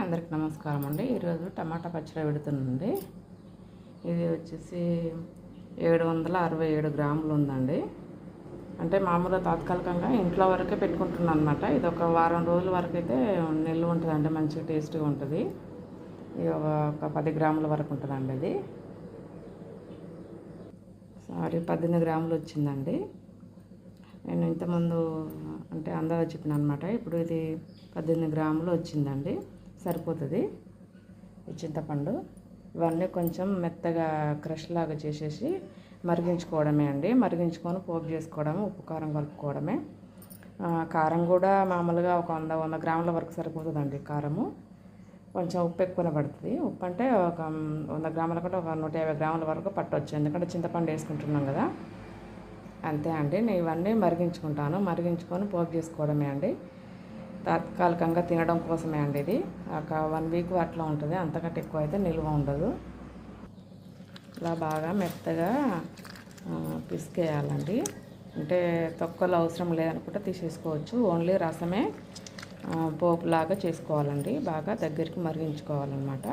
అందరికి నమస్కారం అండి. ఈరోజు టమాటా పచ్చడి పెడుతుందండి. ఇది వచ్చేసి 767 గ్రాములు ఉందండి. అంటే మామూలుగా తాత్కాలికంగా ఇంట్లో వరకే పెట్టుకుంటున్నాను అనమాట. ఇది ఒక వారం రోజుల వరకు అయితే నిల్వ ఉంటుందండి, మంచిగా టేస్ట్గా ఉంటుంది. ఇది ఒక 10 గ్రాముల వరకు ఉంటుందండి. అది 18 గ్రాములు వచ్చిందండి. నేను ఇంతకుముందు అంటే అందాజ చెప్పిన అనమాట. ఇప్పుడు ఇది 18 గ్రాములు వచ్చిందండి, సరిపోతుంది. ఈ చింతపండు ఇవన్నీ కొంచెం మెత్తగా క్రష్ లాగా చేసేసి మరిగించుకోవడమే అండి. మరిగించుకొని పోపు చేసుకోవడమే, ఉప్పు కారం కలుపుకోవడమే. కారం కూడా మామూలుగా ఒక 100 గ్రాముల వరకు సరిపోతుందండి. కారము కొంచెం ఉప్పు ఎక్కువనే పడుతుంది. ఉప్పు అంటే ఒక 100 గ్రాముల కంటే ఒక 150 గ్రాముల వరకు పట్టవచ్చు, ఎందుకంటే చింతపండు వేసుకుంటున్నాం కదా. అంతే అండి. నేను ఇవన్నీ మరిగించుకుంటాను. మరిగించుకొని పోపు చేసుకోవడమే అండి. తాత్కాలికంగా తినడం కోసమే అండి. ఇది ఒక 1 వీక్ అట్లా ఉంటుంది, అంతకంటే ఎక్కువ అయితే నిల్వ ఉండదు. ఇలా బాగా మెత్తగా పిసికేయాలండి. అంటే తొక్కలు అవసరం లేదనుకుంటే తీసేసుకోవచ్చు. ఓన్లీ రసమే పోపులాగా చేసుకోవాలండి. బాగా దగ్గరికి మరిగించుకోవాలన్నమాట.